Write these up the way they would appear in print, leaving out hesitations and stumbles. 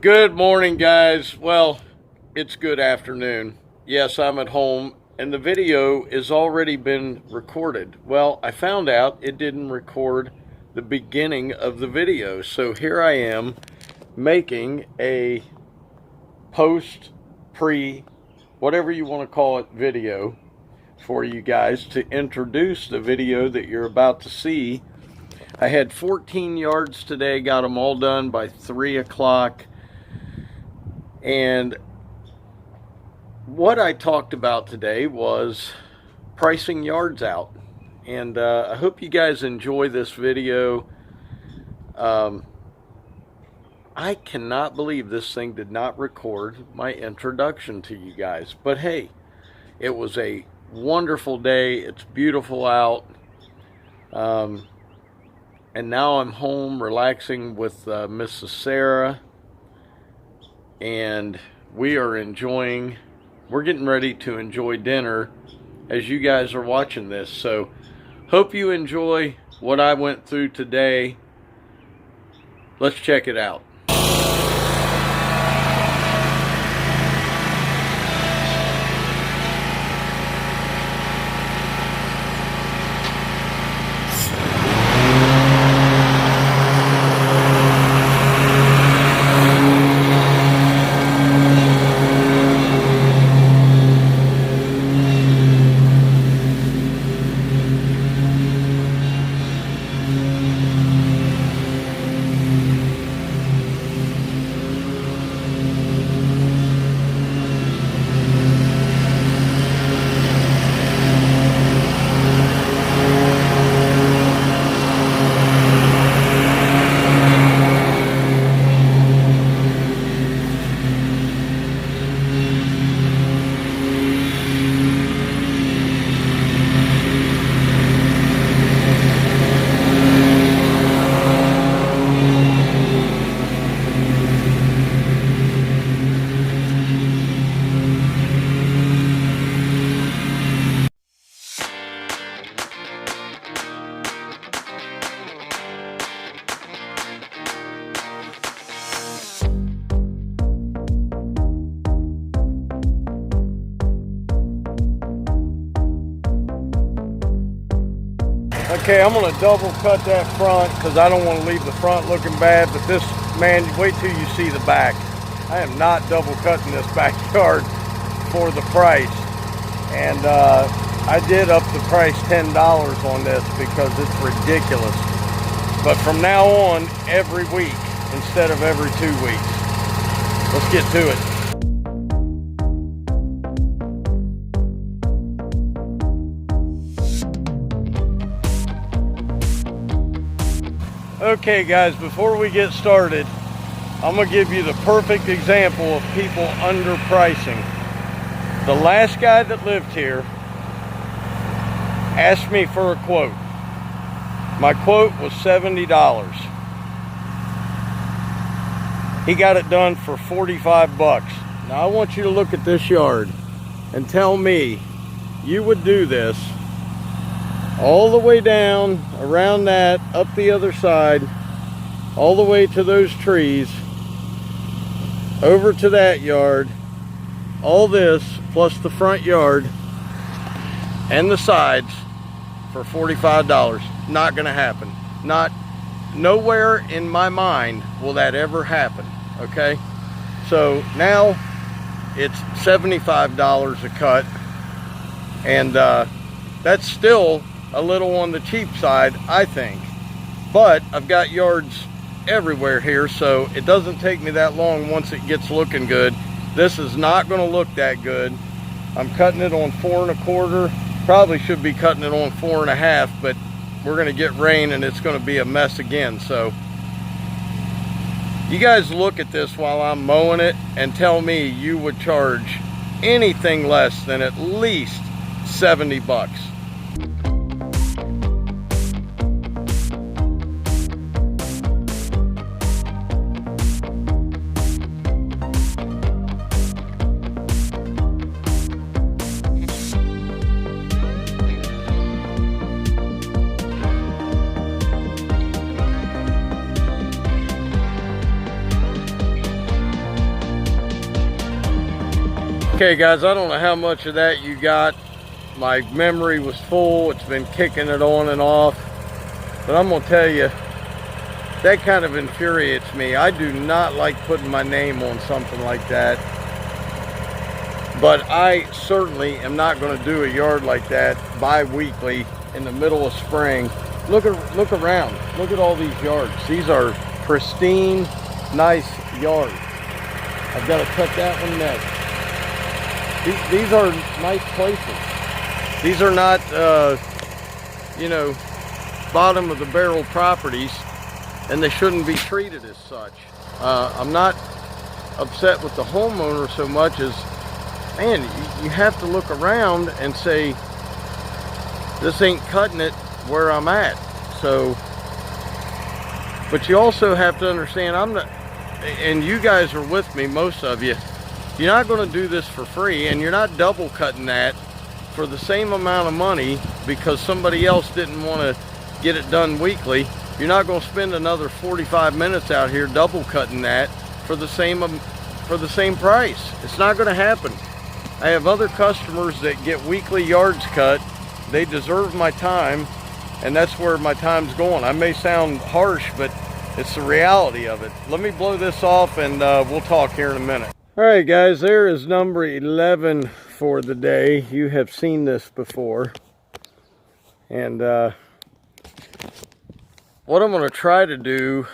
Good morning, guys. Well, it's good afternoon. Yes, I'm at home and the video has already been recorded. Well, I found out it didn't record the beginning of the video. So here I am making a post, pre, whatever you want to call it, video for you guys to introduce the video that you're about to see. I had 14 yards today, got them all done by 3 o'clock. And what I talked about today was pricing yards out. And I hope you guys enjoy this video. I cannot believe this thing did not record my introduction to you guys. But hey, it was a wonderful day. It's beautiful out. And now I'm home relaxing with Mrs. Sarah. And we're getting ready to enjoy dinner as you guys are watching this. So hope you enjoy what I went through today. Let's check it out. Okay, I'm gonna double cut that front because I don't want to leave the front looking bad, but this, man, wait till you see the back. I am not double cutting this backyard for the price. And I did up the price $10 on this because it's ridiculous. But from now on, every week instead of every 2 weeks. Let's get to it. Okay guys, before we get started, I'm going to give you the perfect example of people underpricing. The last guy that lived here asked me for a quote. My quote was $70. He got it done for 45 bucks. Now I want you to look at this yard and tell me you would do this all the way down, around that, up the other side, all the way to those trees, over to that yard, all this, plus the front yard, and the sides, for $45. Not gonna happen. Nowhere in my mind will that ever happen, okay? So now, it's $75 a cut, and that's still a little on the cheap side, I think. But I've got yards everywhere here, so it doesn't take me that long once it gets looking good. This is not going to look that good. I'm cutting it on 4 1/4. Probably should be cutting it on 4 1/2, but we're going to get rain and it's going to be a mess again. So you guys look at this while I'm mowing it and tell me you would charge anything less than at least 70 bucks. Okay guys, I don't know how much of that you got. My memory was full. It's been kicking it on and off. But I'm gonna tell you, that kind of infuriates me. I do not like putting my name on something like that. But I certainly am not gonna do a yard like that bi-weekly in the middle of spring. Look around. Look at all these yards. These are pristine, nice yards. I've got to cut that one next. These are nice places. These are not, you know, bottom of the barrel properties, and they shouldn't be treated as such. I'm not upset with the homeowner so much as, man, you have to look around and say, this ain't cutting it where I'm at. So, but you also have to understand, I'm not, and you guys are with me, most of you, you're not going to do this for free, and you're not double cutting that for the same amount of money because somebody else didn't want to get it done weekly. You're not going to spend another 45 minutes out here double cutting that for the same price. It's not going to happen. I have other customers that get weekly yards cut. They deserve my time, and that's where my time's going. I may sound harsh, but it's the reality of it. Let me blow this off, and we'll talk here in a minute. All right, guys, there is number 11 for the day. You have seen this before. And what I'm going to try to do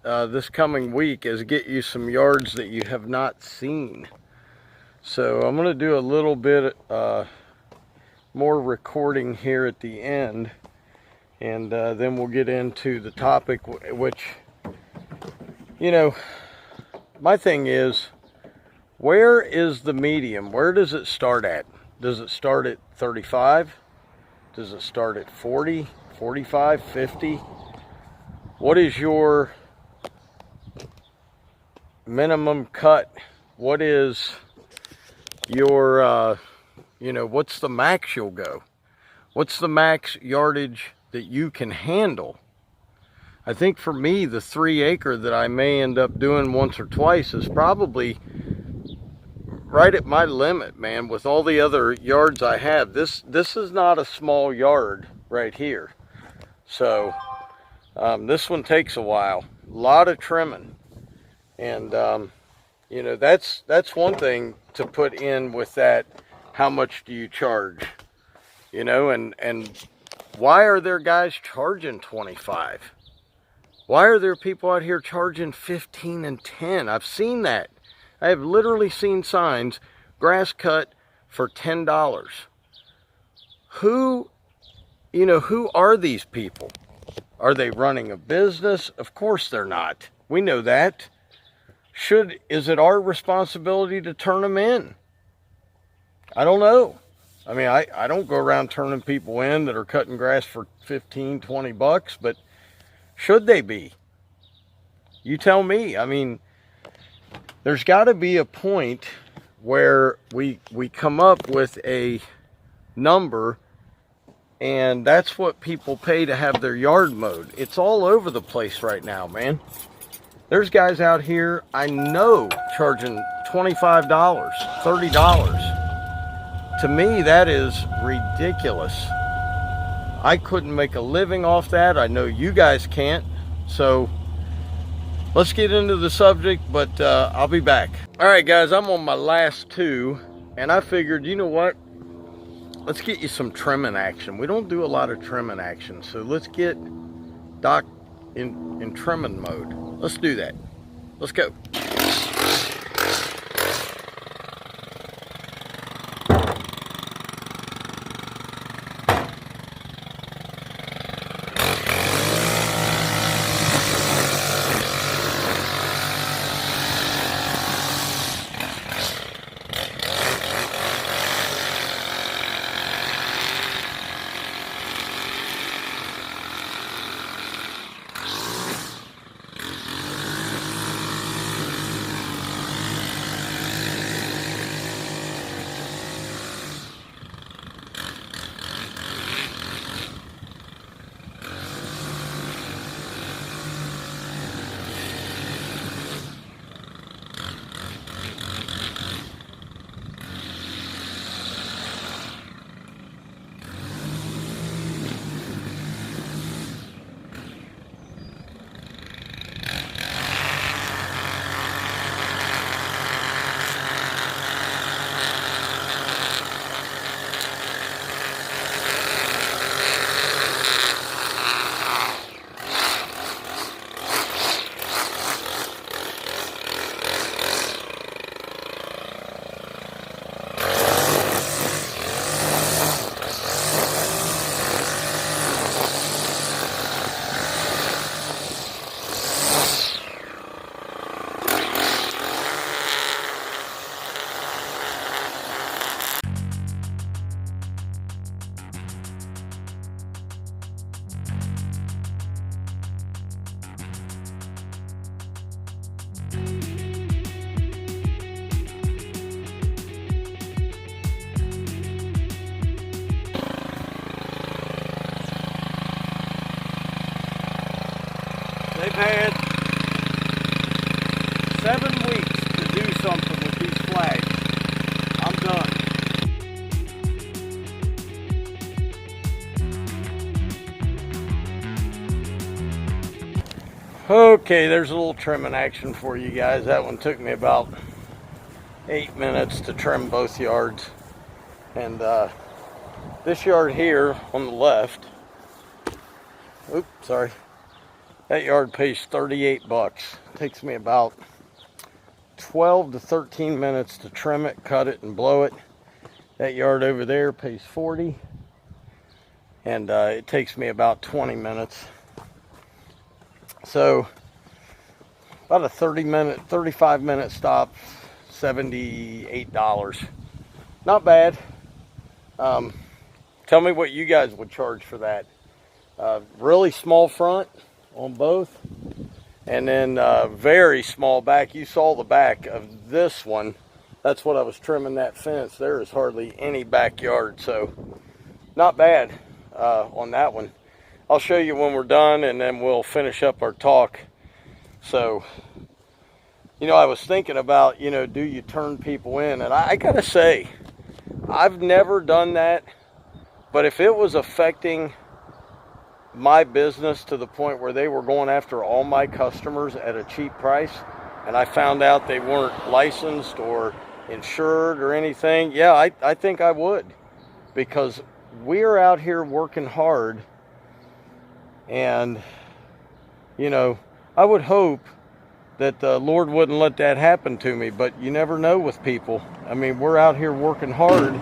this coming week is get you some yards that you have not seen. So I'm going to do a little bit more recording here at the end. And then we'll get into the topic, which, you know, my thing is, where is the medium? Where does it start at? Does it start at 35? Does it start at 40, 45, 50? What is your minimum cut? What is your, you know, what's the max you'll go? What's the max yardage that you can handle? I think for me, the 3 acre that I may end up doing once or twice is probably right at my limit, man, with all the other yards I have. This is not a small yard right here. So this one takes a while, a lot of trimming. And you know, that's one thing to put in with that. How much do you charge? You know, and why are there guys charging 25? Why are there people out here charging 15 and 10? I've seen that. I have literally seen signs, grass cut for $10. Who, you know, who are these people? Are they running a business? Of course they're not. We know that. Is it our responsibility to turn them in? I don't know. I mean, I don't go around turning people in that are cutting grass for 15, 20 bucks, but should they be? You tell me. I mean, there's got to be a point where we come up with a number, and that's what people pay to have their yard mowed. It's all over the place right now, man. There's guys out here I know charging $25, $30. To me, that is ridiculous. I couldn't make a living off that. I know you guys can't. So let's get into the subject, but I'll be back. All right, guys, I'm on my last two, and I figured, you know what? Let's get you some trimming action. We don't do a lot of trimming action, so let's get Doc in trimming mode. Let's do that. Let's go. They've had 7 weeks to do something with these flags. I'm done. Okay, there's a little trimming action for you guys. That one took me about 8 minutes to trim both yards. And this yard here on the left, oops, sorry, that yard pays 38 bucks. Takes me about 12 to 13 minutes to trim it, cut it, and blow it. That yard over there pays 40, and it takes me about 20 minutes. So about a 35 minute stop, $78. Not bad. Tell me what you guys would charge for that. Really small front on both, and then very small back. You saw the back of this one. That's what I was trimming that fence. There is hardly any backyard, so not bad on that one. I'll show you when we're done, and then we'll finish up our talk. So, you know, I was thinking about, you know, do you turn people in? And I gotta say, I've never done that, but if it was affecting my business to the point where they were going after all my customers at a cheap price, and I found out they weren't licensed or insured or anything, yeah, I think I would, because we're out here working hard. And, you know, I would hope that the Lord wouldn't let that happen to me, but you never know with people. I mean, we're out here working hard,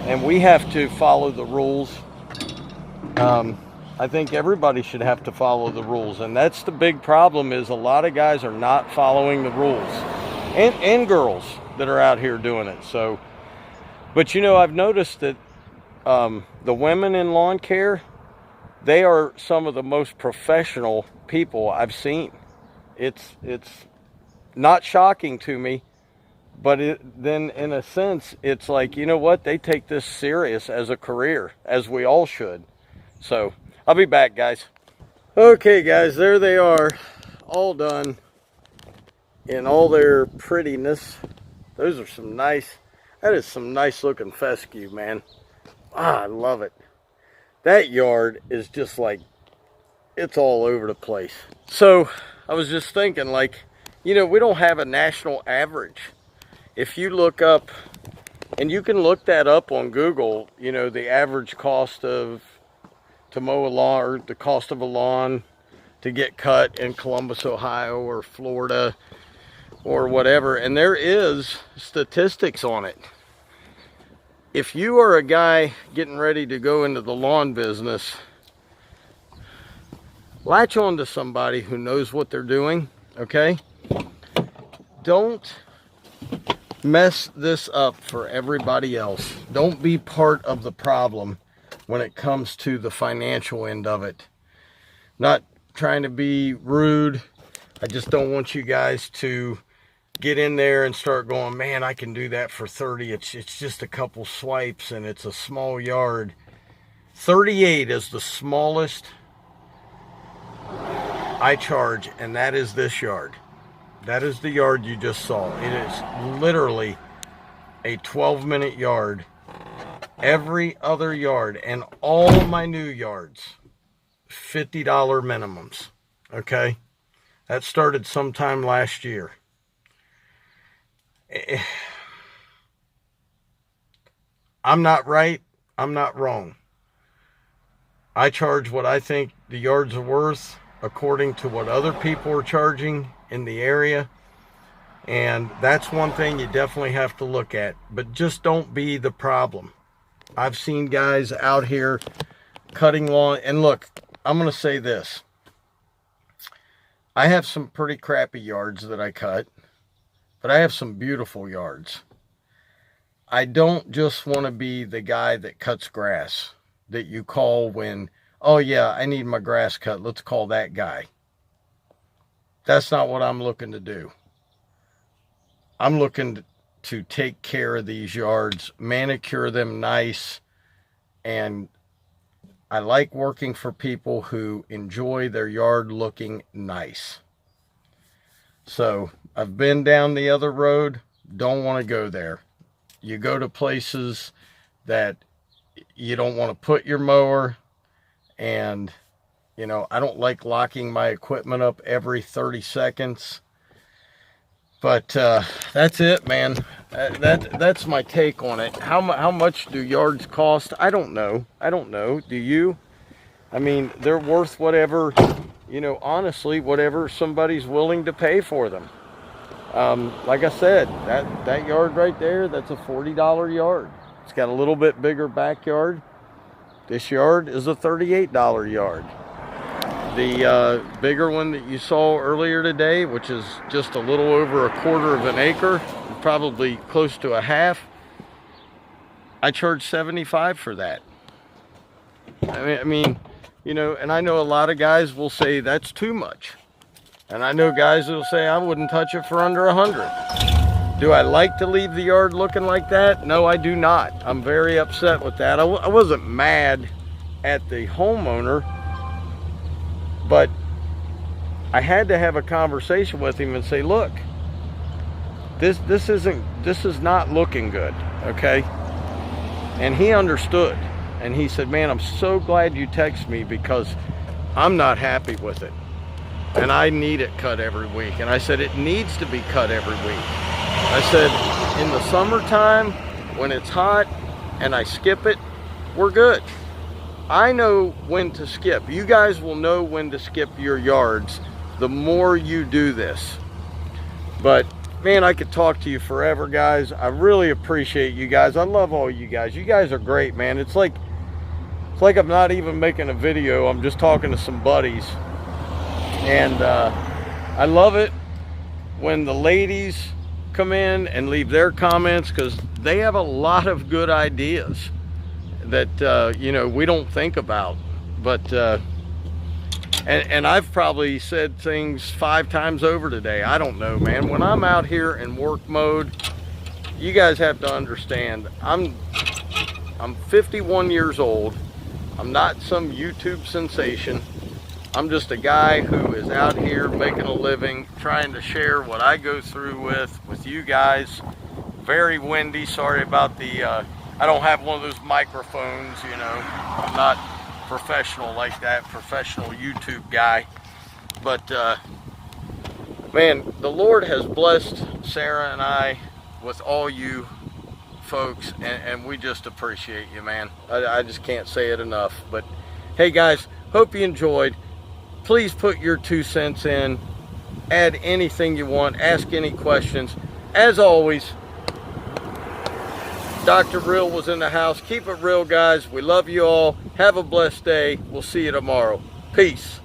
and we have to follow the rules. I think everybody should have to follow the rules, and that's the big problem, is a lot of guys are not following the rules, and girls that are out here doing it. So, but you know, I've noticed that the women in lawn care, they are some of the most professional people I've seen. It's not shocking to me, but then in a sense, it's like, you know what? They take this serious as a career, as we all should. So I'll be back, guys. Okay, guys, there they are, all done in all their prettiness. Those are some nice, that is some nice looking fescue, man. Ah, I love it. That yard is just like, it's all over the place. So I was just thinking, like, you know, we don't have a national average. If you look up, and you can look that up on Google, you know, the average cost to mow a lawn, or the cost of a lawn to get cut in Columbus, Ohio, or Florida, or whatever, and there is statistics on it. If you are a guy getting ready to go into the lawn business, latch on to somebody who knows what they're doing, okay? Don't mess this up for everybody else. Don't be part of the problem when it comes to the financial end of it. Not trying to be rude. I just don't want you guys to get in there and start going, man, I can do that for 30. It's just a couple swipes and it's a small yard. 38 is the smallest I charge, and that is this yard. That is the yard you just saw. It is literally a 12-minute yard. Every other yard and all my new yards, $50 minimums. Okay? That started sometime last year. I'm not right, I'm not wrong. I charge what I think the yards are worth according to what other people are charging in the area. And that's one thing you definitely have to look at. But just don't be the problem. I've seen guys out here cutting lawn. And look, I'm going to say this. I have some pretty crappy yards that I cut, but I have some beautiful yards. I don't just want to be the guy that cuts grass that you call when, oh yeah, I need my grass cut, let's call that guy. That's not what I'm looking to do. I'm looking to take care of these yards, manicure them nice, and I like working for people who enjoy their yard looking nice. So I've been down the other road, don't want to go there. You go to places that you don't want to put your mower, and you know, I don't like locking my equipment up every 30 seconds. But that's it, man. That's my take on it. How much do yards cost? I don't know. I don't know. Do you? I mean, they're worth whatever, you know, honestly, whatever somebody's willing to pay for them. Like I said, that yard right there, that's a $40 yard. It's got a little bit bigger backyard. This yard is a $38 yard. The bigger one that you saw earlier today, which is just a little over 1/4 of an acre, probably close to a half, I charge $75 for that. I mean, you know, and I know a lot of guys will say that's too much. And I know guys will say I wouldn't touch it for under 100. Do I like to leave the yard looking like that? No, I do not. I'm very upset with that. I wasn't mad at the homeowner, but I had to have a conversation with him and say, look, this is not looking good, okay? And he understood. And he said, man, I'm so glad you text me because I'm not happy with it. And I need it cut every week. And I said, it needs to be cut every week. I said, in the summertime, when it's hot and I skip it, we're good. I know when to skip. You guys will know when to skip your yards the more you do this. But man, I could talk to you forever, guys. I really appreciate you guys. I love all you guys. You guys are great, man. It's like I'm not even making a video. I'm just talking to some buddies. And I love it when the ladies come in and leave their comments, because they have a lot of good ideas that you know, we don't think about. But and I've probably said things 5 times over today. I don't know, man. When I'm out here in work mode, you guys have to understand, I'm 51 years old. I'm not some YouTube sensation. I'm just a guy who is out here making a living, trying to share what I go through with you guys. Very windy. Sorry about the I don't have one of those microphones, you know. I'm not professional like that, professional YouTube guy. But man, the Lord has blessed Sarah and I with all you folks, and we just appreciate you, man. I just can't say it enough. But hey guys, hope you enjoyed. Please put your 2 cents in, add anything you want, ask any questions. As always, Dr. Real was in the house. Keep it real, guys. We love you all. Have a blessed day. We'll see you tomorrow. Peace.